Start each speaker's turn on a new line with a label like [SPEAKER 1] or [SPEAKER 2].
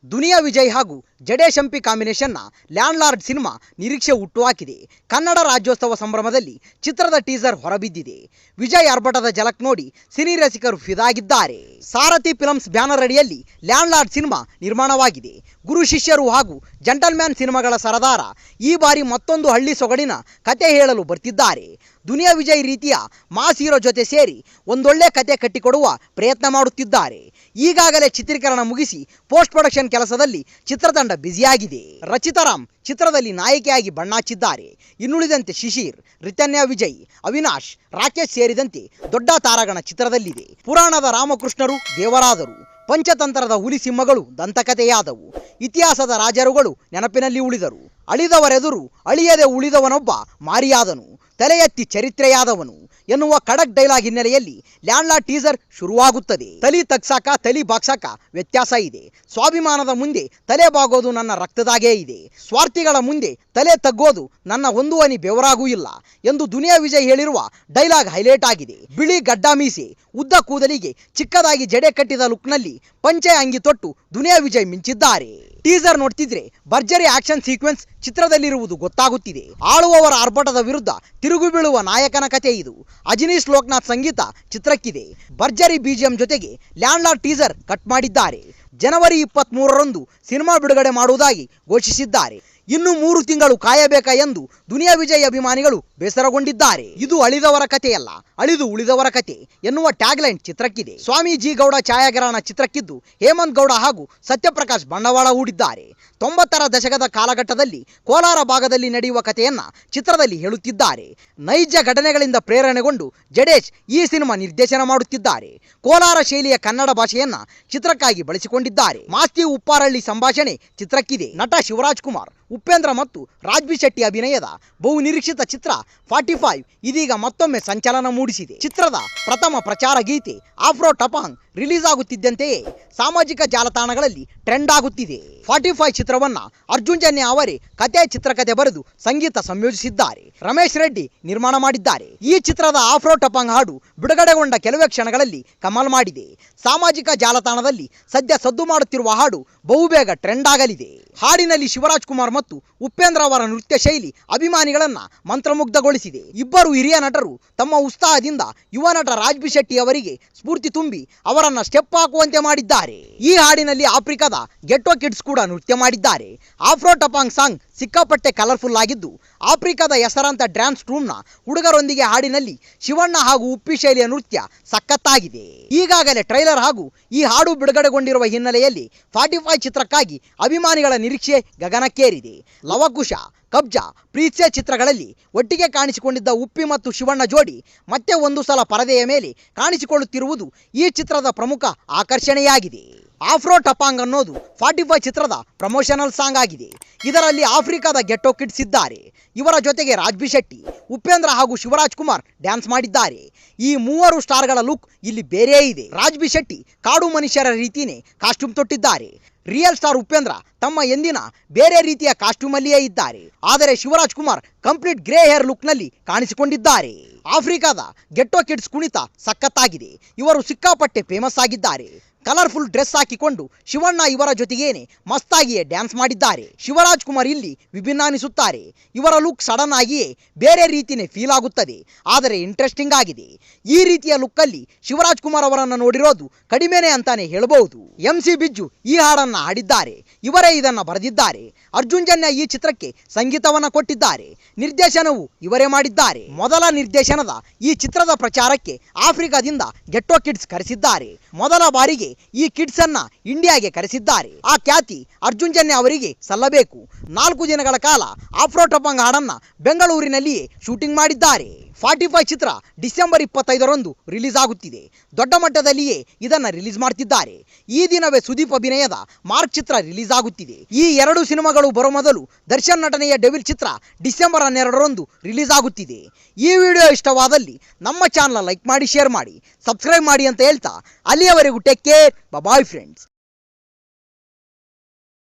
[SPEAKER 1] ದುನಿಯಾ ವಿಜಯ್ ಹಾಗೂ ಜಡೇಶ್ ಎಂಪಿ ಕಾಂಬಿನೇಷನ್ನ landlord cinema ನಿರೀಕ್ಷೆ ಹುಟ್ಟುಹಾಕಿದೆ. ಕನ್ನಡ ರಾಜ್ಯೋತ್ಸವ ಸಂಭ್ರಮದಲ್ಲಿ ಚಿತ್ರದ ಟೀಸರ್ ಹೊರಬಿದ್ದಿದೆ. ವಿಜಯ್ ಆರ್ಭಟದ ಝಲಕ್ ನೋಡಿ ಸಿನಿ ರಸಿಕರು ಫಿದಾಗಿದ್ದಾರೆ. ಸಾರಥಿ ಫಿಲ್ಮ್ಸ್ ಬ್ಯಾನರ್ ಅಡಿಯಲ್ಲಿ ಲ್ಯಾಂಡ್ ಲಾರ್ಡ್ ಸಿನಿಮಾ ನಿರ್ಮಾಣವಾಗಿದೆ. ಗುರು ಶಿಷ್ಯರು ಹಾಗೂ ಜಂಟಲ್ಮ್ಯಾನ್ ಸಿನಿಮಾಗಳ ಸರದಾರ ಈ ಬಾರಿ ಮತ್ತೊಂದು ಹಳ್ಳಿ ಸೊಗಡಿನ ಕತೆ ಹೇಳಲು ಬರ್ತಿದ್ದಾರೆ. ದುನಿಯಾ ವಿಜಯ್ ರೀತಿಯ ಮಾಸ್ ಹೀರೋ ಜೊತೆ ಸೇರಿ ಒಂದೊಳ್ಳೆ ಕತೆ ಕಟ್ಟಿಕೊಡುವ ಪ್ರಯತ್ನ ಮಾಡುತ್ತಿದ್ದಾರೆ. ಈಗಾಗಲೇ ಚಿತ್ರೀಕರಣ ಮುಗಿಸಿ ಪೋಸ್ಟ್ ಪ್ರೊಡಕ್ಷನ್ ಕೆಲಸದಲ್ಲಿ ಚಿತ್ರತಂಡ ಬ್ಯುಸಿಯಾಗಿದೆ. ರಚಿತಾ ರಾಮ್ ಚಿತ್ರದಲ್ಲಿ ನಾಯಕಿಯಾಗಿ ಬಣ್ಣಾಚಿದ್ದಾರೆ. ಇನ್ನುಳಿದಂತೆ ಶಿಶಿರ್, ರಿತನ್ಯಾ ವಿಜಯ್, ಅವಿನಾಶ್, ರಾಕೇಶ್ ಸೇರಿದಂತೆ ದೊಡ್ಡ ತಾರಾಗಣ ಚಿತ್ರದಲ್ಲಿದೆ. ಪುರಾಣದ ರಾಮಕೃಷ್ಣರು ದೇವರಾದರು, ಪಂಚತಂತ್ರದ ಹುಲಿ ಸಿಂಹಗಳು ದಂತಕಥೆಯಾದವು, ಇತಿಹಾಸದ ರಾಜರುಗಳು ನೆನಪಿನಲ್ಲಿ ಉಳಿದರು, ಅಳಿದವರೆದುರು ಅಳಿಯದೆ ಉಳಿದವನೊಬ್ಬ ಮಾರಿಯಾದನು, ತಲೆ ಎತ್ತಿ ಚರಿತ್ರೆಯಾದವನು ಎನ್ನುವ ಖಡಕ್ ಡೈಲಾಗ್ ಹಿನ್ನೆಲೆಯಲ್ಲಿ ಲ್ಯಾಂಡ್ ಲಾರ್ಡ್ ಟೀಸರ್ ಶುರುವಾಗುತ್ತದೆ. ತಲಿ ತಗ್ಸಾಕ ತಲಿ ಬಾಗ್ಸಾಕ ವ್ಯತ್ಯಾಸ ಇದೆ. ಸ್ವಾಭಿಮಾನದ ಮುಂದೆ ತಲೆ ಬಾಗೋದು ನನ್ನ ರಕ್ತದಾಗೇ ಇದೆ. ಸ್ವಾರ್ಥಿಗಳ ಮುಂದೆ ತಲೆ ತಗ್ಗೋದು ನನ್ನ ಒಂದು ಹನಿ ಬೆವರಾಗೂ ಇಲ್ಲ ಎಂದು ದುನಿಯಾ ವಿಜಯ್ ಹೇಳಿರುವ ಡೈಲಾಗ್ ಹೈಲೈಟ್ ಆಗಿದೆ. ಬಿಳಿ ಗಡ್ಡ ಮೀಸೆ, ಉದ್ದ ಕೂದಲಿಗೆ ಚಿಕ್ಕದಾಗಿ ಜಡೆ ಕಟ್ಟಿದ ಲುಕ್ನಲ್ಲಿ ಪಂಚೆ ಅಂಗಿ ತೊಟ್ಟು ದುನಿಯಾ ವಿಜಯ್ ಮಿಂಚಿದ್ದಾರೆ. ಟೀಸರ್ ನೋಡ್ತಿದ್ರೆ ಭರ್ಜರಿ ಆಕ್ಷನ್ ಸೀಕ್ವೆನ್ಸ್ ಚಿತ್ರದಲ್ಲಿರುವುದು ಗೊತ್ತಾಗುತ್ತಿದೆ. ಆಳುವವರ ಆರ್ಭಟದ ವಿರುದ್ಧ ತಿರುಗು ಬೀಳುವ ನಾಯಕನ ಕತೆ ಇದು. ಅಜನೀಶ್ ಲೋಕನಾಥ್ ಸಂಗೀತ ಚಿತ್ರಕ್ಕಿದೆ. ಭರ್ಜರಿ ಬಿಜಿಎಂ ಜೊತೆಗೆ ಲ್ಯಾಂಡ್ ಲಾರ್ಡ್ ಟೀಸರ್ ಕಟ್ ಮಾಡಿದ್ದಾರೆ. ಜನವರಿ 23ರಂದು ಸಿನಿಮಾ ಬಿಡುಗಡೆ ಮಾಡುವುದಾಗಿ ಘೋಷಿಸಿದ್ದಾರೆ. ಇನ್ನು 3 ತಿಂಗಳು ಕಾಯಬೇಕಾ ಎಂದು ದುನಿಯಾ ವಿಜಯ್ ಅಭಿಮಾನಿಗಳು ಬೇಸರಗೊಂಡಿದ್ದಾರೆ. ಇದು ಅಳಿದವರ ಕಥೆಯಲ್ಲ, ಅಳಿದು ಉಳಿದವರ ಕತೆ ಎನ್ನುವ ಟ್ಯಾಗ್ಲೈನ್ ಚಿತ್ರಕ್ಕಿದೆ. ಸ್ವಾಮಿ ಜಿ ಗೌಡ ಛಾಯಾಗ್ರಹಣ ಚಿತ್ರಕ್ಕಿದ್ದು ಹೇಮಂತ್ ಗೌಡ ಹಾಗೂ ಸತ್ಯಪ್ರಕಾಶ್ ಬಂಡವಾಳ ಹೂಡಿದ್ದಾರೆ. 90ರ ದಶಕದ ಕಾಲಘಟ್ಟದಲ್ಲಿ ಕೋಲಾರ ಭಾಗದಲ್ಲಿ ನಡೆಯುವ ಕಥೆಯನ್ನ ಚಿತ್ರದಲ್ಲಿ ಹೇಳುತ್ತಿದ್ದಾರೆ. ನೈಜ ಘಟನೆಗಳಿಂದ ಪ್ರೇರಣೆಗೊಂಡು ಜಡೇಶ್ ಈ ಸಿನಿಮಾ ನಿರ್ದೇಶನ ಮಾಡುತ್ತಿದ್ದಾರೆ. ಕೋಲಾರ ಶೈಲಿಯ ಕನ್ನಡ ಭಾಷೆಯನ್ನ ಚಿತ್ರಕ್ಕಾಗಿ ಬಳಸಿಕೊಂಡಿದ್ದಾರೆ. ಮಾಸ್ತಿ ಉಪ್ಪಾರಳ್ಳಿ ಸಂಭಾಷಣೆ ಚಿತ್ರಕ್ಕಿದೆ. ನಟ ಶಿವರಾಜ್ ಕುಮಾರ್, ಉಪೇಂದ್ರ ಮತ್ತು ರಾಜ್ಬಿ ಶೆಟ್ಟಿ ಅಭಿನಯದ ಬಹು ನಿರೀಕ್ಷಿತ ಚಿತ್ರ 45 ಇದೀಗ ಮತ್ತೊಮ್ಮೆ ಸಂಚಲನ ಮೂಡಿಸಿದೆ. ಚಿತ್ರದ ಪ್ರಥಮ ಪ್ರಚಾರ ಗೀತೆ ಆಫ್ರೋ ಟಪಾಂಗ್ ರಿಲೀಸ್ ಆಗುತ್ತಿದ್ದಂತೆಯೇ ಸಾಮಾಜಿಕ ಜಾಲತಾಣಗಳಲ್ಲಿ ಟ್ರೆಂಡ್ ಆಗುತ್ತಿದೆ. 45 ಚಿತ್ರವನ್ನ ಅರ್ಜುನ್ ಜನ್ಯ ಅವರೇ ಕತೆ ಚಿತ್ರಕಥೆ ಬರೆದು ಸಂಗೀತ ಸಂಯೋಜಿಸಿದ್ದಾರೆ. ರಮೇಶ್ ರೆಡ್ಡಿ ನಿರ್ಮಾಣ ಮಾಡಿದ್ದಾರೆ. ಈ ಚಿತ್ರದ ಆಫ್ರೋ ಟಪಾಂಗ್ ಹಾಡು ಬಿಡುಗಡೆಗೊಂಡ ಕೆಲವೇ ಕ್ಷಣಗಳಲ್ಲಿ ಕಮಾಲ್ ಮಾಡಿದೆ. ಸಾಮಾಜಿಕ ಜಾಲತಾಣದಲ್ಲಿ ಸದ್ಯ ಸದ್ದು ಮಾಡುತ್ತಿರುವ ಹಾಡು ಬಹುಬೇಗ ಟ್ರೆಂಡ್ ಆಗಲಿದೆ. ಹಾಡಿನಲ್ಲಿ ಶಿವರಾಜ್ ಕುಮಾರ್ ಮತ್ತು ಉಪೇಂದ್ರ ಅವರ ನೃತ್ಯ ಶೈಲಿ ಅಭಿಮಾನಿಗಳನ್ನ ಮಂತ್ರಮುಗ್ಧಗೊಳಿಸಿದೆ. ಇಬ್ಬರು ಹಿರಿಯ ನಟರು ತಮ್ಮ ಉತ್ಸಾಹದಿಂದ ಯುವ ನಟ ರಾಜ್ಬಿ ಶೆಟ್ಟಿ ಅವರಿಗೆ ಸ್ಫೂರ್ತಿ ತುಂಬಿ ಅವರನ್ನ ಸ್ಟೆಪ್ ಹಾಕುವಂತೆ ಮಾಡಿದ್ದಾರೆ. ಈ ಹಾಡಿನಲ್ಲಿ ಆಫ್ರಿಕಾದ ಗೆಟ್ಟೋ ಕಿಡ್ಸ್ ಕೂಡ ನೃತ್ಯ ಮಾಡಿದ್ದಾರೆ. ಆಫ್ರೋ ಟಪಾಂಗ್ ಸಾಂಗ್ ಸಿಕ್ಕಾಪಟ್ಟೆ ಕಲರ್ಫುಲ್ ಆಗಿದ್ದು ಆಫ್ರಿಕಾದ ಹೆಸರಾಂತ ಡ್ಯಾನ್ಸ್ ಟ್ರೂಮ್ನ ಹುಡುಗರೊಂದಿಗೆ ಹಾಡಿನಲ್ಲಿ ಶಿವಣ್ಣ ಹಾಗೂ ಉಪ್ಪಿ ಶೈಲಿಯ ನೃತ್ಯ ಸಖತ್ತಾಗಿದೆ. ಈಗಾಗಲೇ ಟ್ರೈಲರ್ ಹಾಗೂ ಈ ಹಾಡು ಬಿಡುಗಡೆಗೊಂಡಿರುವ ಹಿನ್ನೆಲೆಯಲ್ಲಿ 45 ಚಿತ್ರಕ್ಕಾಗಿ ಅಭಿಮಾನಿಗಳ ನಿರೀಕ್ಷೆ ಗಗನಕ್ಕೇರಿದೆ. ಲವಕುಶ, ಕಬ್ಜಾ, ಪ್ರೀತ್ಸೆ ಚಿತ್ರಗಳಲ್ಲಿ ಒಟ್ಟಿಗೆ ಕಾಣಿಸಿಕೊಂಡಿದ್ದ ಉಪ್ಪಿ ಮತ್ತು ಶಿವಣ್ಣ ಜೋಡಿ ಮತ್ತೆ ಒಂದು ಸಲ ಪರದೆಯ ಮೇಲೆ ಕಾಣಿಸಿಕೊಳ್ಳುತ್ತಿರುವುದು ಈ ಚಿತ್ರದ ಪ್ರಮುಖ ಆಕರ್ಷಣೆಯಾಗಿದೆ. ಆಫ್ರೋ ಟಪಾಂಗ್ ಅನ್ನೋದು 45 ಚಿತ್ರದ ಪ್ರಮೋಷನಲ್ ಸಾಂಗ್ ಆಗಿದೆ. ಇದರಲ್ಲಿ ಆಫ್ರಿಕಾದ ಗೆಟ್ಟೋ ಕಿಡ್ಸ್ ಇದ್ದಾರೆ. ಇವರ ಜೊತೆಗೆ ರಾಜ್ಬಿ ಶೆಟ್ಟಿ, ಉಪೇಂದ್ರ ಹಾಗೂ ಶಿವರಾಜ್ ಕುಮಾರ್ ಡ್ಯಾನ್ಸ್ ಮಾಡಿದ್ದಾರೆ. ಈ 3 ಸ್ಟಾರ್ಗಳ ಲುಕ್ ಇಲ್ಲಿ ಬೇರೆ ಇದೆ. ರಾಜ್ಬಿ ಶೆಟ್ಟಿ ಕಾಡು ಮನುಷ್ಯರ ರೀತಿಯೇ ಕಾಸ್ಟ್ಯೂಮ್ ತೊಟ್ಟಿದ್ದಾರೆ. ರಿಯಲ್ ಸ್ಟಾರ್ ಉಪೇಂದ್ರ ತಮ್ಮ ಎಂದಿನ ಬೇರೆ ರೀತಿಯ ಕಾಸ್ಟ್ಯೂಮಲ್ಲಿಯೇ ಇದ್ದಾರೆ. ಆದರೆ Shivaraj Kumar complete grey hair ಲುಕ್ನಲ್ಲಿ ಕಾಣಿಸಿಕೊಂಡಿದ್ದಾರೆ. ಆಫ್ರಿಕಾದ ಗೆಟ್ಟೋ ಕಿಡ್ಸ್ ಕುಣಿತ ಸಖತ್ತಾಗಿದೆ. ಇವರು ಸಿಕ್ಕಾಪಟ್ಟೆ ಫೇಮಸ್ ಆಗಿದ್ದಾರೆ. ಕಲರ್ಫುಲ್ ಡ್ರೆಸ್ ಹಾಕಿಕೊಂಡು ಶಿವಣ್ಣ ಇವರ ಜೊತೆಗೇನೆ ಮಸ್ತಾಗಿಯೇ ಡ್ಯಾನ್ಸ್ ಮಾಡಿದ್ದಾರೆ. ಶಿವರಾಜ್ ಕುಮಾರ್ ಇಲ್ಲಿ ವಿಭಿನ್ನ ಅನಿಸುತ್ತಾರೆ. ಇವರ ಲುಕ್ ಸಡನ್ ಆಗಿಯೇ ಬೇರೆ ರೀತಿಯೇ ಫೀಲ್ ಆಗುತ್ತದೆ, ಆದರೆ ಇಂಟ್ರೆಸ್ಟಿಂಗ್ ಆಗಿದೆ. ಈ ರೀತಿಯ ಲುಕ್ಕಲ್ಲಿ ಶಿವರಾಜ್ ಕುಮಾರ್ ಅವರನ್ನು ನೋಡಿರೋದು ಕಡಿಮೆನೆ ಅಂತಾನೆ ಹೇಳಬಹುದು. MC ಬಿಜ್ಜು ಈ ಹಾಡನ್ನ ಹಾಡಿದ್ದಾರೆ. ಇವರೇ ಇದನ್ನ ಬರೆದಿದ್ದಾರೆ. ಅರ್ಜುನ್ ಜನ್ಯ ಈ ಚಿತ್ರಕ್ಕೆ ಸಂಗೀತವನ್ನ ಕೊಟ್ಟಿದ್ದಾರೆ. ನಿರ್ದೇಶನವು ಇವರೇ ಮಾಡಿದ್ದಾರೆ. ಮೊದಲ ನಿರ್ದೇಶನದ ಈ ಚಿತ್ರದ ಪ್ರಚಾರಕ್ಕೆ ಆಫ್ರಿಕಾದಿಂದ ಗೆಟ್ಟೋ ಕಿಡ್ಸ್ ಕರೆಸಿದ್ದಾರೆ. ಮೊದಲ ಬಾರಿಗೆ ಈ ಕಿಡ್ಸ್ ಅನ್ನ ಇಂಡಿಯಾಗೆ ಕರೆಸಿದ್ದಾರೆ. ಆ ಖ್ಯಾತಿ ಅರ್ಜುನ್ ಜನ್ಯ ಅವರಿಗೆ ಸಲ್ಲಬೇಕು. 4 ದಿನಗಳ ಕಾಲ ಆಫ್ರೋ ಟಪಾಂಗ್ ಹಾಡನ್ನ ಬೆಂಗಳೂರಿನಲ್ಲಿಯೇ ಶೂಟಿಂಗ್ ಮಾಡಿದ್ದಾರೆ. 45 ಚಿತ್ರ ಡಿಸೆಂಬರ್ 25ರಂದು ರಿಲೀಸ್ ಆಗುತ್ತಿದೆ. ದೊಡ್ಡ ಮಟ್ಟದಲ್ಲಿಯೇ ಇದನ್ನ ರಿಲೀಸ್ ಮಾಡ್ತಿದ್ದಾರೆ. ಈ ದಿನವೇ ಸುದೀಪ್ ಅಭಿನಯದ ಮಾರ್ಕ್ ಚಿತ್ರ ರಿಲೀಸ್ ಆಗುತ್ತಿದೆ. ಈ 2 ಸಿನಿಮಾಗಳು ಬರೋ ಮೊದಲು ದರ್ಶನ್ ನಟನೆಯ ಡೆವಿಲ್ ಚಿತ್ರ ಡಿಸೆಂಬರ್ 12ರಂದು ರಿಲೀಸ್ ಆಗುತ್ತಿದೆ. ಈ ವಿಡಿಯೋ ಇಷ್ಟವಾದಲ್ಲಿ ನಮ್ಮ ಚಾನಲ್ ಲೈಕ್ ಮಾಡಿ, ಶೇರ್ ಮಾಡಿ, ಸಬ್ಸ್ಕ್ರೈಬ್ ಮಾಡಿ ಅಂತ ಹೇಳ್ತಾ ಅಲ್ಲಿಯವರೆಗೂ ಟೇಕ್ ಕೇರ್, ಬಾಯ್ ಫ್ರೆಂಡ್ಸ್.